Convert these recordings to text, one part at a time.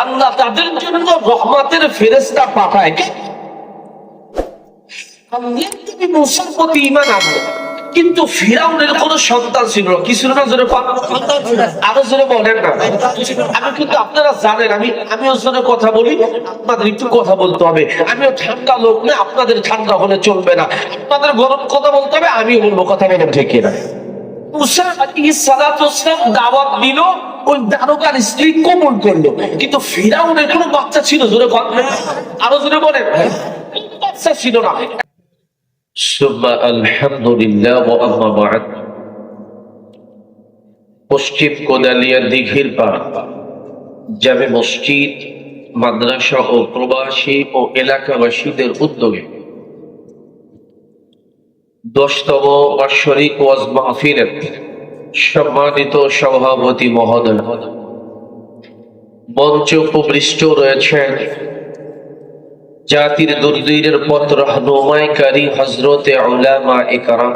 আল্লাহ তাদের জন্য রহমতের ফেরেশতা পাঠায়। তুমি মুসার প্রতি ঈমান আনলো, কিন্তু ফিরাউনের কোন সন্তান ছিল না। কি ছিল না? জোরে আরো জোরে বলেন না। আমি কিন্তু আপনারা জানেন আমিও জোরে কথা বলি, আপনাদের একটু কথা বলতে হবে। আমিও ঠান্ডা লোক না, আপনাদের ঠান্ডা হলে চলবে না। আপনাদের গরম কথা বলতে হবে, আমিও বলবো। কথা বলেন ঠিক কিনা? মুসা আলাইহিস সালাতু ওয়াস সালাম দাওয়াত দিল, ওই দারোগার স্ত্রী কবুল করলো, কিন্তু ফিরাউনের কোনো বাচ্চা ছিল? জোরে আরো জোরে বলেন। বাচ্চা ছিল না। আলহামদুলিল্লাহ ওয়া আম্মা বা'দ। পশ্চিম কোদালিয়া দিঘির পাড় জামে মসজিদ, মাদ্রাসা ও প্রবাসী ও এলাকাবাসীদের উদ্যোগে 10তম বার্ষিক ওয়াজ মাহফিলের সম্মানিত সভাপতি মহোদয়, মঞ্চে উপবিষ্ট রয়েছেন জাতির দুর্দিনের পথ রহনুমাইকারী হযরতে উলামা ইকরাম,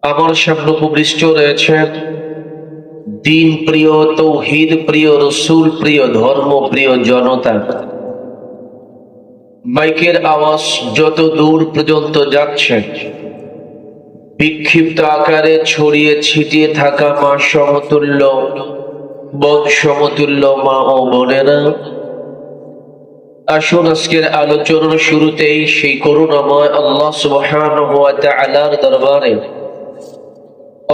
আমার সামনে উপবিষ্ট রয়েছেন দ্বীন প্রিয়, তৌহিদ প্রিয়, রাসূল প্রিয়, ধর্ম প্রিয় জনতা। মাইকের আওয়াজ যত দূর পর্যন্ত যাচ্ছে, বিক্ষিপ্ত আকারে ছড়িয়ে ছিটিয়ে থাকা মা সমতুল্য, বোন সমতুল্য মা ও বোনেরা, আসুন আজকের আলোচনার শুরুতেই সেই করুণাময় আল্লাহ সুবহানাহু ওয়া তাআলার দরবারে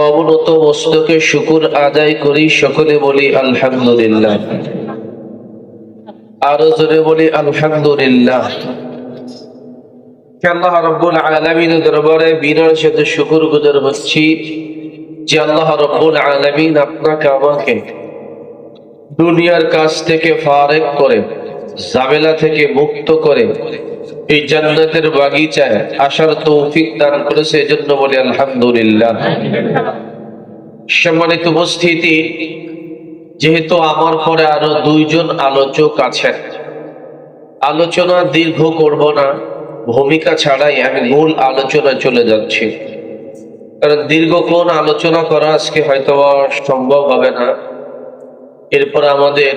অবনত মস্তকে শুকর আদায় করি। সকলে বলি আলহামদুলিল্লাহ। আরো জোরে বলি আলহামদুলিল্লাহ। আল্লাহ রাব্বুল আলামিনের দরবারে বিনয়ের সাথে শুকরগুজার হচ্ছি যে আল্লাহ রাব্বুল আলামিন আপনাকে আমাকে দুনিয়ার কাছ থেকে ফারেক করে, ঝামেলা থেকে মুক্ত করে এই জান্নাতের বাগিচায় আসার তৌফিক দান করেছে, এজন্য বলি আলহামদুলিল্লাহ। সম্মানিত উপস্থিতি, যেহেতু আমার পরে আরো 2 জন আলোচক আছেন, আলোচনা দীর্ঘ করব না, ভূমিকা ছাড়াই আমি মূল আলোচনায় চলে যাচ্ছি। কারণ দীর্ঘক্ষণ আলোচনা করা আজকে হয়তো সম্ভব হবে না। এরপর আমাদের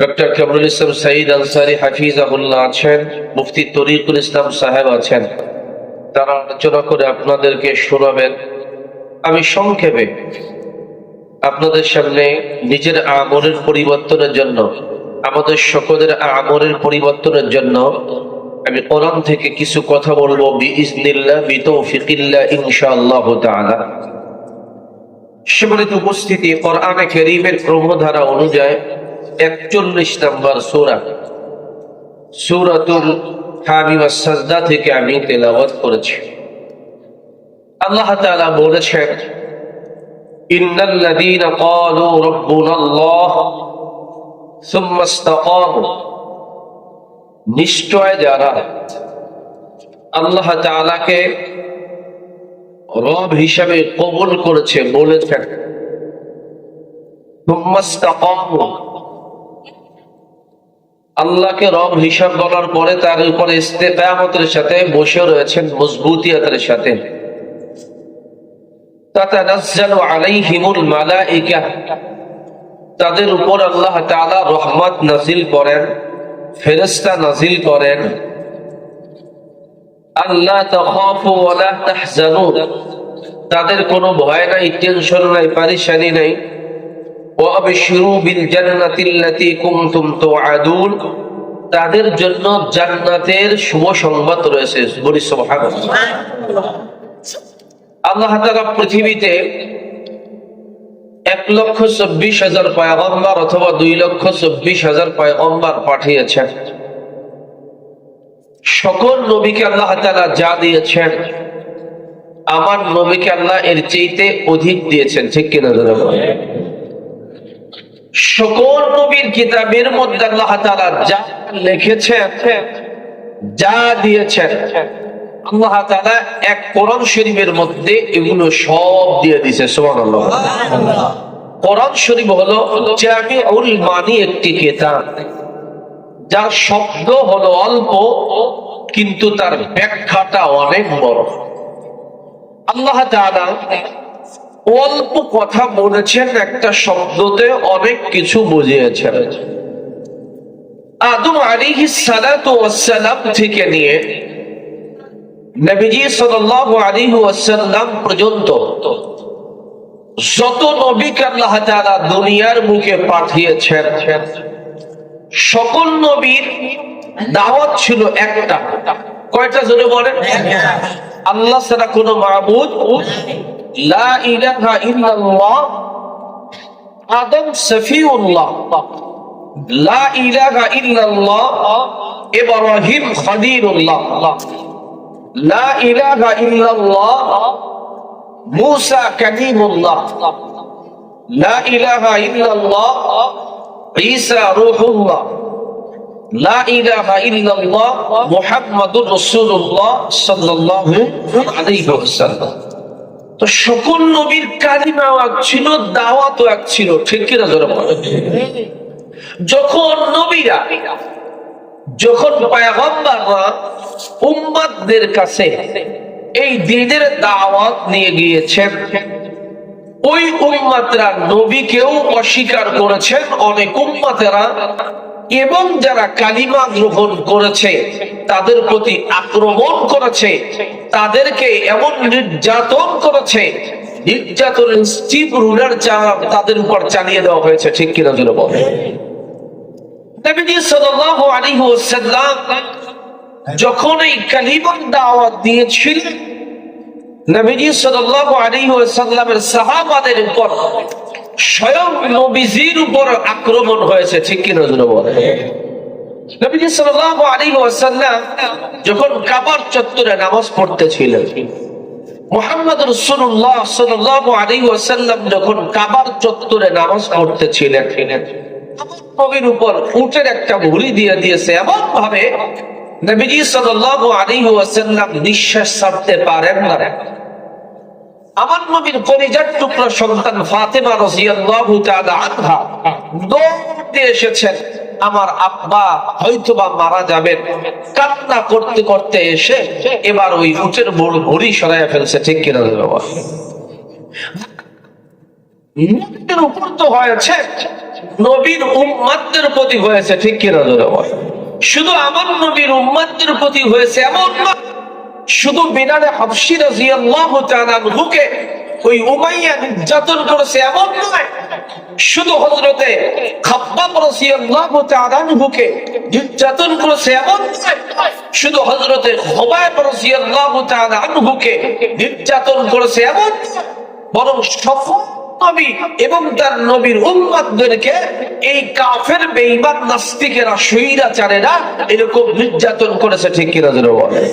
ডক্টর কামরুল ইসলাম সাঈদ আনসারী হাফিজাহুল্লাহ আছেন, মুফতি তরিকুল ইসলাম সাহেব আছেন, তারা আলোচনা করে আপনাদেরকে শোনাবেন। আমি সংক্ষেপে আপনাদের সামনে নিজের আমলের পরিবর্তনের জন্য, আমাদের সকলের আমলের পরিবর্তনের জন্য আমি কোরআন থেকে কিছু কথা বলবো বিইজনিল্লাহ, বিতৌফিকিল্লাহ, ইনশাআল্লাহ তাআলা। সম্মানিত উপস্থিতি, কোরআনে কারীমের ক্রমধারা অনুযায়ী 41 নম্বর সূরা, সূরাতুল হামিম আস-সাজদা থেকে আমি তেলাওয়াত করেছি। আল্লাহ তাআলা বলেছেন, ইন্নাল্লাযীনা ক্বালু রাব্বুনাল্লাহ সুম্মা ইসতাকামু, নিশ্চয় যারা আল্লাহ তাআলাকে রব হিসাবে কবুল করেছে, বলেছেন সুম্মা ইসতাকামু, আল্লাহকে রব হিসাব বলার পরে তার উপরে ইস্তেকামতের সাথে বসে রয়েছেন, মজবুতিয়াতের সাথে। তাতানাজ্জালু আলাইহিমুল মালাইকা, তাদের উপর আল্লাহ তাআলা রহমত নাযিল করেন, ফেরেশতা নাযিল করেন। আল্লা তাখাফু ওয়া লা তাহজানু, তাদের কোনো ভয় নাই, টেনশন নাই, পেরেশানি নাই। ওয়া আবশিরু বিল জান্নাতিল্লাতী কুনতুম তুআদুন, তাদের জন্য জান্নাতের শুভ সংবাদ রয়েছে। বলি সুবহানাল্লাহ। আল্লাহ তাআলা পৃথিবীতে 1,24,000 পয়গম্বর অথবা 2,24,000 পয়গম্বর পাঠিয়েছেন। সকল নবীকে আল্লাহ তাআলা যা দিয়েছেন, আমার নবীকে আল্লাহ এর চাইতে অধিক দিয়েছেন। ঠিক কিনা? সকল নবীর কিতাবের মধ্যে আল্লাহ তাআলা যা লিখেছেন, যা দিয়েছেন, আল্লাহ তাআলা এক কোরআন শরীফের মধ্যে এগুলো সব দিয়ে দিয়েছে। সুবহানাল্লাহ। কোরআন শরীফ হলো জামিউল মানি, একটি কিতাব যার শব্দ হলো অল্প কিন্তু তার ব্যাখ্যাটা অনেক বড়। আল্লাহ তাআলা অল্প কথা বলেছেন, একটা শব্দতে অনেক কিছু বুঝিয়েছেন। আদম আলাইহিস সালাতু ওয়াস সালাম থেকে নিয়ে নবীজি সাল্লাল্লাহু আলাইহি ওয়াসাল্লাম পর্যন্ত যত নবীকে আল্লাহ তাআলা দুনিয়ার মুখে পাঠিয়েছেন, সকল নবীর দাওয়াত ছিল একটা। কয়টা জোরে বলেন? আল্লাহ ছাড়া কোনো মাবুদ, লা ইলাহা ইল্লাল্লাহ, আদম সফিউল্লাহ, লা ইলাহা ইল্লাল্লাহ, ইব্রাহিম খলিলুল্লাহ, লা ইলাহা ইল্লাল্লাহ, মুসা কালিমুল্লাহ, লা ইলাহা ইল্লাল্লাহ, ঈসা রূহুল্লাহ, লা ইলাহা ইল্লাল্লাহ, মুহাম্মাদুর রাসূলুল্লাহ সাল্লাল্লাহু আলাইহি ওয়াসাল্লাম। তো সকল নবীর কালিমাও এক ছিল, দাওয়াতও এক ছিল, ঠিক কিনা জোরে বলেন? যখন নবীরা, যখন পয়গম্বররা উম্মতদের কাছে এই দ্বীনের দাওয়াত নিয়ে গিয়েছেন, ওই উম্মতরা নবীকেও অস্বীকার করেছেন অনেক উম্মতেরা, এবং যারা কালিমা গ্রহণ করেছে তাদের প্রতি আক্রমণ করেছে, তাদেরকে এমন নির্যাতন করেছে, নির্যাতনের স্টিপ রুলার তাদের উপর চালিয়ে দেওয়া হয়েছে, ঠিক কিনা জোরে বলেন? নবীজি সাল্লাল্লাহু আলাইহি ওয়াসাল্লাম যখন এই কালিমার দাওয়াত দিয়েছিলেন, নবীজি সাল্লাল্লাহু আলাইহি ওয়াসাল্লামের সাহাবাদের উপর, স্বয়ং নবীজির উপর আক্রমণ হয়েছে, ঠিক কিনা জোরে বলেন? নবীজি সাল্লাল্লাহু আলাইহি ওয়াসাল্লাম যখন কাবার চত্বরে নামাজ পড়তেছিলেন, মুহাম্মদ রাসূলুল্লাহ সাল্লাল্লাহু আলাইহি ওয়াসাল্লাম যখন কাবার চত্বরে নামাজ পড়তেছিলেন, নবীর উপর উটের একটা ভুঁড়ি দিয়ে দিয়েছে, এমন ভাবে নবীজি সাল্লাল্লাহু আলাইহি ওয়াসাল্লাম নিঃশ্বাস ছাড়তে পারেন না। আমার নবীর কলিজার টুকরা সন্তান ফাতেমা রাদিয়াল্লাহু তাআলা আনহা দৌড়ে এসেছেন, আমার আব্বা হয়তোবা মারা যাবেন, কান্না করতে করতে এসে এবার ওই উটের ভুঁড়ি সরাইয়া ফেলছে, ঠিক কিনা বাবা? নবীর উপর তো হয়েছে, নবীর উম্মতদের প্রতি হয়েছে, ঠিক কিনা বাবা? শুধু আমার নবীর উম্মতদের প্রতি হয়েছে এমন না, শুধু বিলাল হাবশী রাদিয়াল্লাহু তাআলা আনহুকে ওই উমাইয়া নির্যাতন করেছে এমন নয়, শুধু হযরতে খাব্বাব রাদিয়াল্লাহু তাআলা আনহুকে নির্যাতন করেছে এমন নয়, শুধু হযরতে খুবাইব রাদিয়াল্লাহু তাআলা আনহুকে নির্যাতন করেছে এমন নয়, বরং সকল নবী এবং তার নবীর উম্মতদেরকে এই কাফের বেঈমান নাস্তিকেরা, স্বৈরাচারেরা এরকম নির্যাতন করেছে, ঠিক কিনা জোরে বলেন?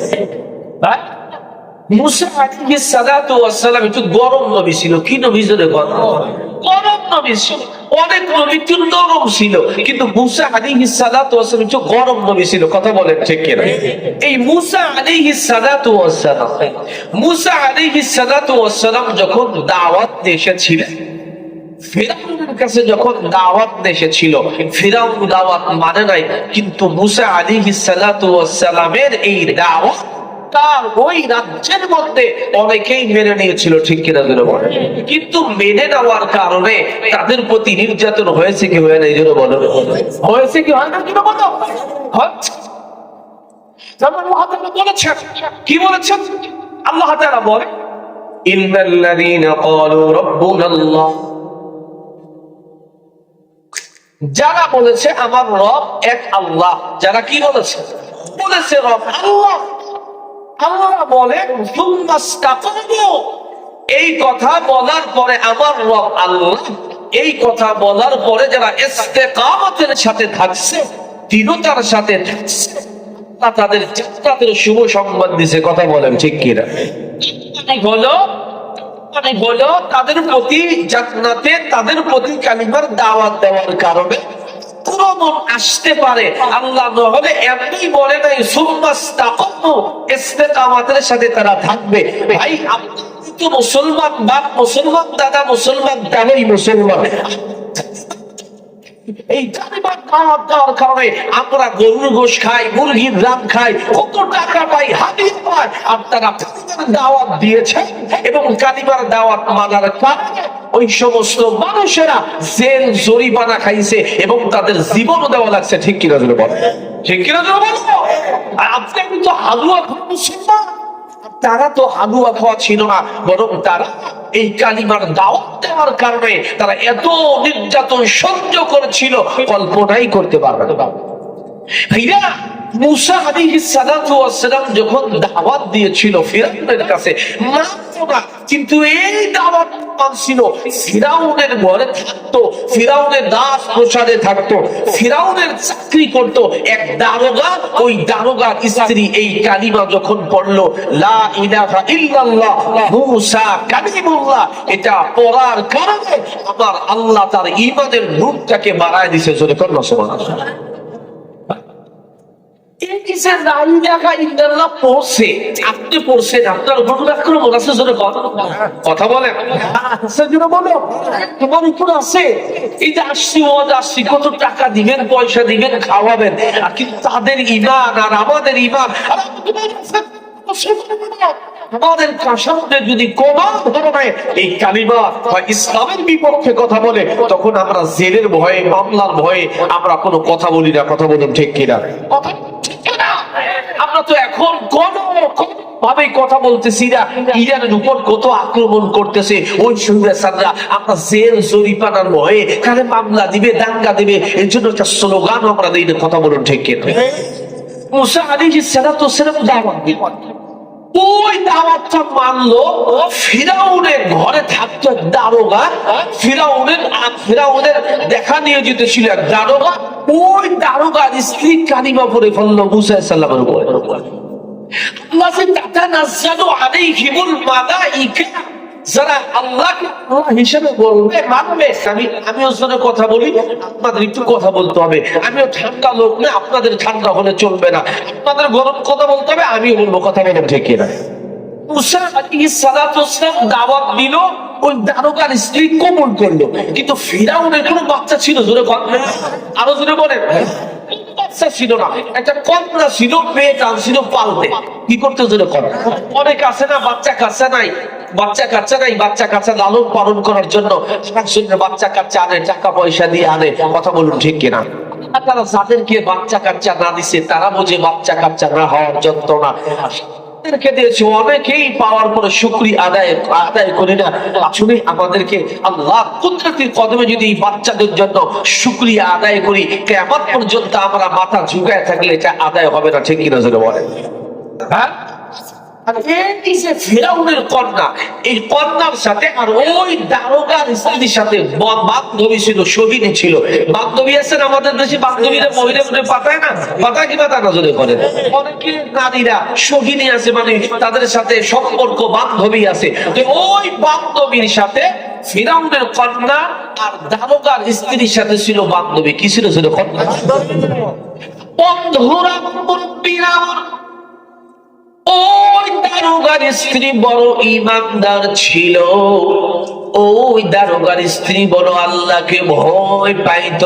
মুসা আলাইহিস সালাতু ওয়াস সালাম একটু গরম নবী ছিল। কি নবী জোরে বলেন? গরম নবী ছিল। অনেক নবী একটু নরম ছিল, কিন্তু মুসা আলাইহিস সালাতু ওয়াস সালাম একটু গরম নবী ছিল, কথা বলেন ঠিক কিনা? এই মুসা আলাইহিস সালাতু ওয়াস সালাম, মুসা আলাইহিস সালাতু ওয়াস সালাম যখন দাওয়াত এসেছিলেন, ফিরাউনের কাছে যখন দাওয়াত এসেছিল, ফিরাউন দাওয়াত মানে নাই, কিন্তু মুসা আলাইহিস সালাতু ওয়াস সালামের এই দাওয়াত তার ওই রাজ্যের মধ্যে অনেকেই মেনে নিয়েছিল, ঠিক কিনা জোরে বলেন? কিন্তু মেনে নেওয়ার কারণে তাদের প্রতি নির্যাতন হয়েছে কি হয় না, এই জন্য বলো, হয়েছে কি হয় না, কি বলো? আল্লাহ তাআলা বলেছেন, কি বলেছেন? আল্লাহ তাআলা বলে, ইন্নাল্লাযীনা ক্বালু রাব্বুনাল্লাহ, যারা বলেছে আমার রব এক আল্লাহ, যারা কি বলেছে? বলেছে রব আল্লাহ। আল্লাহ বলেন এই কথা বলার পরে, আমার রব আল্লাহ এই কথা বলার পরে যারা ইস্তেকামতের সাথে থাকছে, দৃঢ়তার সাথে থাকছে, তাদের জান্নাতের শুভ সংবাদ দিছে, কথা বলেন ঠিক কিনা? হলো তাদের প্রতি জান্নাতে, তাদের প্রতি কালিমার দাওয়াত দেওয়ার কারণে আক্রমণ আসতে পারে। আল্লাহ নহলে এমনি বলে নাই সুম্মাস্তাকামু, ইস্তেকামতের সাথে তারা থাকবে। ভাই আপনি তো মুসলমান বাপ, মুসলমান দাদা, মুসলমান দাদাই মুসলমান, এই কালিমার দাওয়াত দেওয়ার কারণে আমরা গরুর গোশত খাই, মুরগির রান খাই, কত টাকা পাই, হাদিয়া পাই, আর তারা কালিমার দাওয়াত দিয়েছেন এবং কালিমার দাওয়াত মানার কারণে ওই সমস্ত মানুষেরা জেল জরিমানা খাইছে এবং তাদের জীবনও দেওয়া লাগছে। ঠিক কিনা জোরে বলো, ঠিক কিনা জোরে বলো। আর আপনি কিন্তু হালুয়া খাচ্ছেন না, তারা তো হালুয়া খাওয়া ছিল না, বরং তারা এই কালিমার দাওয়াত দেওয়ার কারণে তারা এত নির্যাতন সহ্য করেছিল কল্পনাই করতে পারবে না। ভাইরা, মুসা আলাইহিস সালাতু ওয়াস সালাম যখন দাওয়াত দিয়েছিল ফিরাউনের কাছে, মানতো না, কিন্তু এই দাওয়াত মানছিল। ফিরাউনের ঘরে থাকতো, ফিরাউনের দাস প্রসাদে থাকতো, ফিরাউনের চাকরি করতো এক দারোগা। ওই দারোগার স্ত্রী এই কালিমা যখন পড়লো, লা ইলাহা ইল্লাল্লাহ মুসা কালিমুল্লাহ, এটা পড়ার কারণে আমার আল্লাহ তার ঈমানের নূরটাকে বাড়ায় দিয়েছে। জোরে করুন সুবহানাল্লাহ। আপনি পড়ছেন, আপনার কথা বলেন, তোমার উপর আছে। এই যে আসছি কত টাকা দিবেন, পয়সা দিবেন, খাওয়াবেন, আর কিন্তু তাদের ঈমান আর আমাদের ঈমান আমাদের কাশামতে যদি কোন ধরনের এই কালিমা বা ইসলামের বিপক্ষে কথা বলে, তখন আমরা জেলের ভয়ে, মামলার ভয়ে আমরা কোনো কথা বলি না। কথা বলুন ঠিক কিনা? আমরা তো এখন কোন ভাবে কথা বলতেছি না। ইরানের উপর কত আক্রমণ করতেছে ওই সুরেসাররা, আমরা জেল জরিমানার ভয়ে কানে মামলা দিবে, দাঙ্গা দিবে, এর জন্য একটা স্লোগান আমরা দিই না। কথা বলুন ঠিক কিনা? মুসা আলাইহিস সালাতু ওয়াস সালাম দাওয়াত দিলেন, ওই দাওয়াতটা মানলো। ফিরাউনের ঘরে থাকতো এক দারোগা, ফিরাউনের দেখা নিয়ে যেতে ছিল এক দারোগা। ওই দারোগার স্ত্রী কালিমা পড়ে ফেললো মুসা সাল্লামের উপর। আল্লাহ যে তাতানাজ্জালু আলাইহিমুল মালাইকা, যারা আল্লাহকে আল্লাহ হিসেবে বলবে, মানবে। আমিও জোরে কথা বলি, আপনাদের একটু কথা বলতে হবে। আমিও ঠান্ডা লোক না, আপনাদের ঠান্ডা হলে চলবে না। আপনাদের গরম কথা বলতে হবে, আমিও বলবো। কথা বলেন ঠিক কিনা? মুসা আলাইহিস সালাতু ওয়াস সালাম দাওয়াত দিল, ওই দারোগার স্ত্রী কবুল করলো, কিন্তু ফিরাউনের কোনো বাচ্চা ছিল? জোরে কথা, আরো জোরে বলেন। বাচ্চা ছিল না, একটা কন্যা ছিল, পেয়ে টানছিল পালতে। কি করতে? জোরে কথা। অনেক আছে না বাচ্চা কাচ্চা নাই, বাচ্চা কাচ্চা লালন পালন করার জন্য বাচ্চা কাচ্চা আনে, টাকা পয়সা দিয়ে আনে। কথা বলুন ঠিক কিনা? তারা যাদেরকে বাচ্চা কাচ্চা না দিছে, তারা বোঝে বাচ্চা কাচ্চা না হওয়ার যন্ত্রণা। দিয়েছে অনেকেই, পাওয়ার পরে শুকরিয়া আদায় করি না। আসলে আমাদেরকে আল্লাহ কুদরতের কদমে যদি এই বাচ্চাদের জন্য শুকরিয়া আদায় করি, কিয়ামত পর্যন্ত আমরা মাথা ঝুঁকায় থাকলে এটা আদায় হবে না। ঠিক কিনা জোরে বলেন? হ্যাঁ, ফিরাউনের কন্যা, এই কন্যার সাথে আর ওই দারোগার স্ত্রীর সাথে বান্ধবী ছিল, সহিনী ছিল। বান্ধবী আছেন আমাদের দেশে, বান্ধবীরা মহিলা পাতায় না, পাতায় কি পাতা না জোরে করেন। অনেকে নারীরা সহিনী আছে, মানে তাদের সাথে সম্পর্ক, বান্ধবী আছে। তো ওই বান্ধবীর সাথে ফিরাউনের কন্যা আর দারোগার স্ত্রীর সাথে ছিল বান্ধবী। কি ছিল? ছিল কন্যা। বন্ধুরা, মুরব্বীরা, ওই দারোগার স্ত্রী বড় ঈমানদার ছিল। ওই দারোগার স্ত্রী বড় আল্লাহকে ভয় পাইত।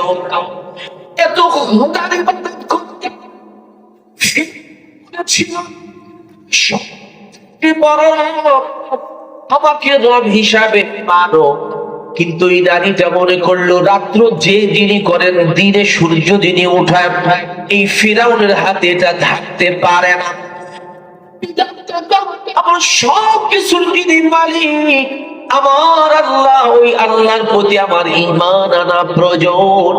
এত খোদার ইবাদত করতে ছিল, বড় আমাকে রব হিসাবে মানো। কিন্তু এই নারীটা মনে করলো রাত্র যে যিনি করেন, দিনে সূর্য যিনি উঠায়, এই ফিরাউনের হাতে এটা থাকতে পারে না। আমার সব কিছুর যিনি মালিক আমার আল্লাহ, ওই আল্লাহর প্রতি আমার ঈমান আনা প্রয়োজন।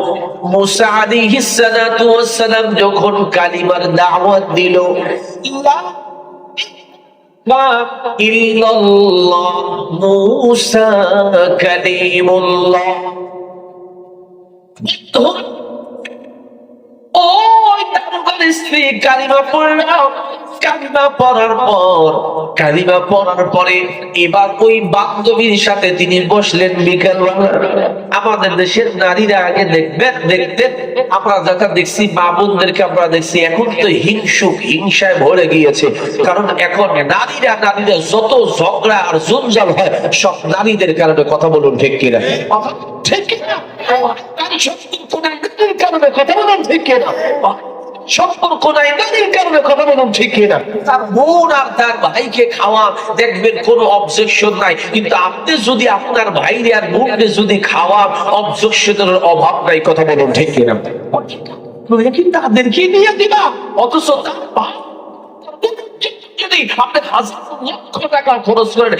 মুসা আলাইহিস সালাতু ওয়াস সালাম যখন কালিমার দাওয়াত দিল, ইল্লাল্লাহ মুসা কালিমুল্লাহ, ওই দারোগার স্ত্রী কালিমা পড়ল। কালিমা পড়ার পরে এবার ওই বান্ধবীর সাথে তিনি বসলেন বিকেলবেলা। আমাদের দেশের নারীরা আগে দেখতেন, আমরা যারা দেখছি মা বোনদেরকে আমরা দেখছি, এখন তো হিংসায় ভরে গিয়েছে। কারণ এখন নারীরা যত ঝগড়া আর জঞ্জাল হয় সব নারীদের কারণে। কথা বলুন ঠিক কিনা? ঠিক কিনা? কারণে কথা বলুন ঠিক কিনা? সম্পর্ক নাই, নারীর কারণে কথা বলুন ঠিক কিনা। তার বোন আর তার ভাইকে খাওয়া দেখবেন কোনো অবজেকশন নাই, কিন্তু আপনি যদি আপনার ভাইরে আর বোনকে যদি খাওয়ার অবজেকশনের অভাব নাই, কথা বলুন ঠিক কিনা, কিন্তু তাদেরকে নিয়ে দিবা, অথচ তার ভাই যদি আপনি হাজার লক্ষ টাকা খরচ করেন,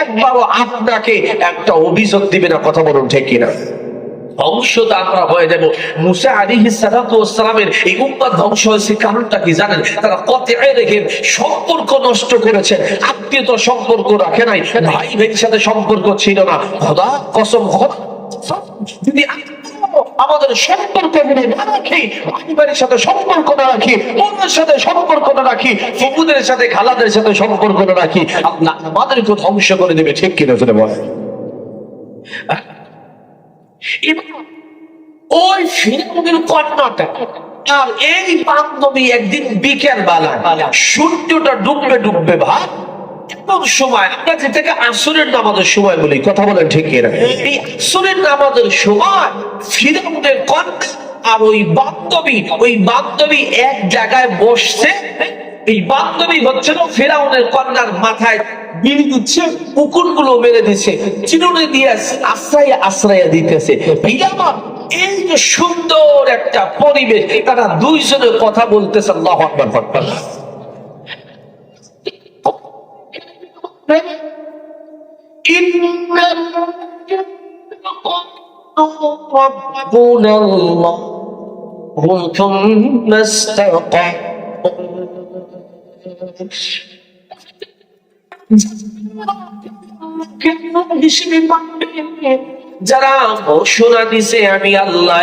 একবারও আপনাকে একটা অভিযোগ দিবে না, কথা বলুন ঠিক কিনা। ধ্বংস আমরা হয়ে যাব। মুসা আলাইহিস সালাতু ওয়াস সালামের এই উম্মত ধ্বংস হয়েছে কারণটা কি জানেন? তারা কতঈ রেখে সম্পর্ক নষ্ট করেছে, আত্মীয়তার সম্পর্ক রাখে নাই, ভাই ভাইয়ের সাথে সম্পর্ক ছিল না। খোদা কসম, যদি আমাদের সম্পর্ক না রাখি, পরিবারের সাথে সম্পর্ক না রাখি, বোনের সাথে সম্পর্ক না রাখি, ফুফুদের সাথে খালাদের সাথে সম্পর্ক না রাখি, আল্লাহ আমাদেরকে ধ্বংস করে দেবে, ঠিক কিনা জোরে বলেন। ওই ফিরআউনের কন্যাটা আর এই বান্ধবী একদিন বিকেল বেলা সূর্যটা ডুববে ভাব এমন সময়, আমরা যেটাকে আসরের নামাজের সময় বলি, কথা বলেন ঠিক কিনা, এই আসরের নামাজের সময় ফিরআউনের কন্যা আর ওই বান্ধবী এক জায়গায় বসছে। এই বান্ধবী হচ্ছে না ফিরআউনের কন্যার মাথায় বিড়ি দিচ্ছে, উকুনগুলো মেরে দিচ্ছে, চিরুনি দিয়ে আশ্রয় দিতেছে। এই যে সুন্দর একটা পরিবেশ, তারা দুইজনে কথা বলতেছে, আল্লাহু আকবার। যারা ঘোষণা দিছে আমি আল্লাহ,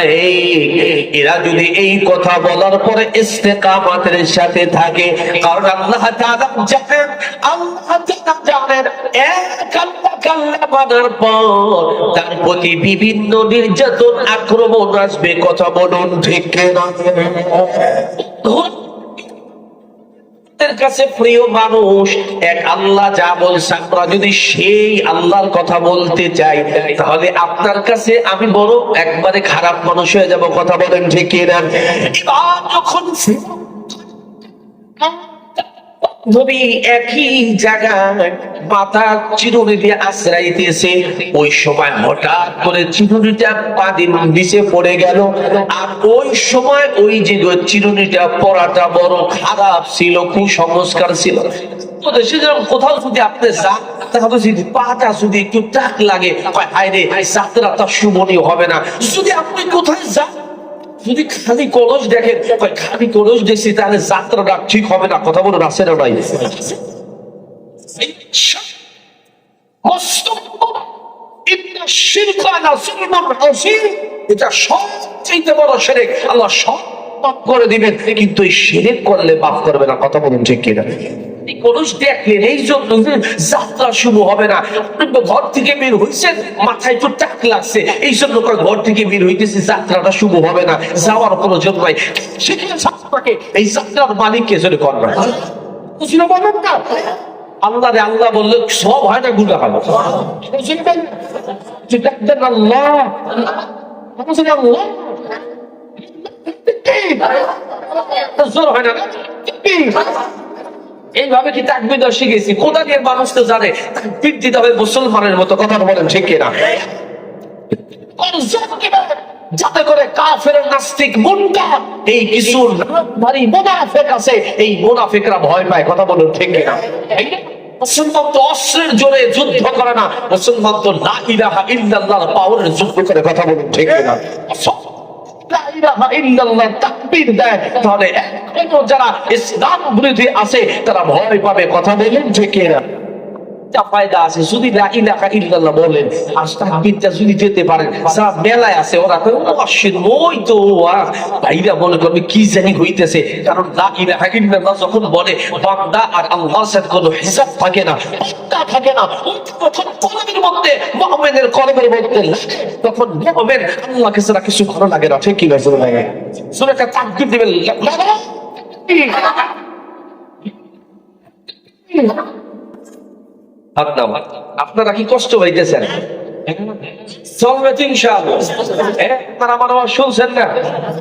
এরা যদি এই কথা বলার পরে ইস্তেকামাতের সাথে থাকে, কারণ আল্লাহ তাআলা জানেন, এক আল্লাহকে মানার পর তার প্রতি বিভিন্ন নির্যাতন আক্রমণ আসবে, কথা বলুন ঠিক কিনা। কাছে প্রিয় মানুষ, এক আল্লাহ যা বলছে আমরা যদি সেই আল্লাহর কথা বলতে চাই, তাহলে আপনার কাছে আমি বড় একবারে খারাপ মানুষ হয়ে যাব, কথা বলেন ঠিক কিনা। যখন একই জায়গায় মাথা চিরুনি দিয়ে আশ্রাইতেছে, ওই সময় হঠাৎ করে চিরুনিটা পানির নিচে পড়ে গেল। আর ওই সময় ওই যে চিরুনিটা পড়াটা বড় খারাপ ছিল, কুসংস্কার ছিল। কোথাও যদি আপনি যান, তাহলে যদি পাটা যদি একটু টাক লাগে, যাত্রাটা শুভনীয় হবে না। যদি আপনি কোথায় যান, যদি খালি কলস দেখেন, খালি কলস দেখছি, তাহলে যাত্রাটা ঠিক হবে না, কথা বলুন আছে না ভাই। এটা সবচেয়ে বড় শিরক, আল্লাহ সব মাফ করে দিবেন, কিন্তু এই শিরক করলে মাফ করবে না, কথা বলুন ঠিক কিনা। কলস দেখলেন এই জন্য যাত্রা শুভ হবে না। আপনি ঘর থেকে বের হইছেন, মাথায় একটু টাক লাগছে, এই জন্য ঘর থেকে বের হইতেছে, যাত্রাটা শুভ হবে না, যাওয়ার কোনো জন্য নাই। সেখানে যাত্রাকে এই যাত্রার মালিককে যদি করবে না, আল্লাহ রে আল্লাহ বললে সব হয় না, গুণা হয়। হয় না, এইভাবে কি তাকবীর দেওয়া শিখেছি? কোথা দিয়ে মানুষ তো জানে তাকবীর দিতে হবে মুসলমানের মতো, কথা বলেন ঠিক কিনা। যাতে করে কাফের, নাস্তিক, মুনকার, এই কিছু ভারী মুনাফিক আছে, এই মুনাফিকরা ভয় পায়, কথা বলুন ঠিক কিনা। মুসলমান তো অস্ত্রের জোরে যুদ্ধ করে না, মুসলমান তো লা ইলাহা ইল্লাল্লাহর পাওয়ারে যুদ্ধ করে, কথা বলুন ঠিক কিনা। লা ইলাহা ইল্লাল্লাহ তাকবীর দেয়, তাহলে এখনো যারা ইসলাম বিরোধী আছে তারা ভয় পাবে, কথা বলুন ঠিক কিনা। ফায়দা আছে যদি লা ইলাহা ইল্লাল্লাহ বলেন, আর তাকবীরটা যদি দিতে পারেন। যারা মেলায় আছে ওরা তো ওই তো ভাইরা মনে করবে কি জানি হইতেছে, কারণ লা ইলাহা ইল্লাল্লাহ যখন বলে বান্দা আর আল্লাহর সাথে কোনো হিসাব থাকে না, থাকে না, তখন কলমের মধ্যে, মুমিনের কলমের মধ্যে তখন মুমিন আল্লাহকে ছাড়া কিছু ভালো লাগে না, ঠিক কি না? লাগে সূরা তাকবীর দিবেন, আপনারা কি কষ্ট হইতেছেন? চলবে তো ইনশাআল্লাহ। আপনারা আমার আওয়াজ শুনছেন না?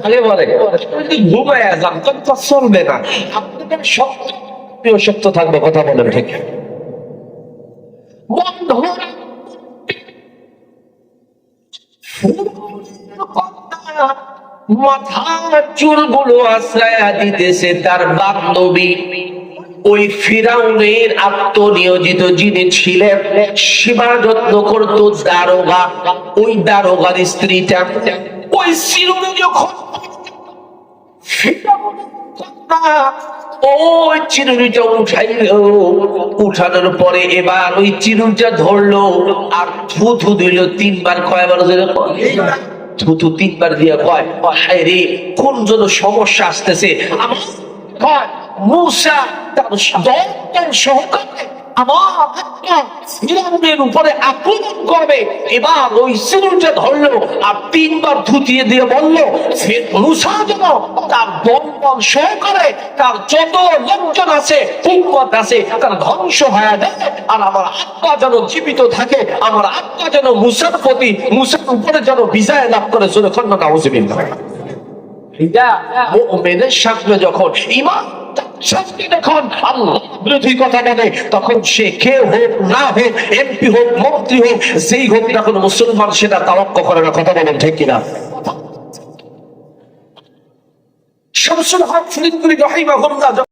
আগে বলে যদি ঘুমায় যান তখন তো চলবে না। আপনাদের শক্ত প্রিয় শক্ত থাকবে, কথা বলেন ঠিক। বন্ধ মাথার চুলগুলো আশ্রয়া দিতেছে তার বান্ধবী ওই ফিরাউনের আত্মনিয়োজিত যিনি ছিলেন, সেবা যত্ন করতো দারোগা, ওই দারোগার স্ত্রীটা। ওই চিরুনি যখন ওই চিরুনিটা উঠাইলো, উঠানোর পরে এবার ওই চিরুনিটা ধরলো আর থুথু দিল 3 বার। কয়বার দিল? থুথু 3 বার দিয়া কয়, হায় রে কোন জন্য সমস্যা আসতেছে আমার। কয় মূসা তার দল সহকারে আমার ফিরাউনের উপরে আক্রমণ করবে। এবার ওই চিরুনিটা ধরলো আর 3 বার থুতিয়ে দিয়ে বললো মূসা যেন তার দল সহকারে তার যত লোকজন আছে উম্মত আছে তার ধ্বংস হয়ে যায়, আর আমার আত্মা যেন জীবিত থাকে, আমার আত্মা যেন মূসার প্রতি, মূসার উপরে যেন বিজয় লাভ করে। যখন না নাউজুবিল্লাহ, এটা মুমিনের সামনে যখন ঈমান যখন আল্লাহ বিরোধী কথা বলে, তখন সে কেউ হোক না হোক, এমপি হোক, মন্ত্রী হোক, যেই হোক না কোনো মুসলমান সেটা তাওয়াক্কুল করে না। কথা বলেন ঠিক কিনা? শামসুল হক ফরিদপুরি রাহিমাহুল্লাহ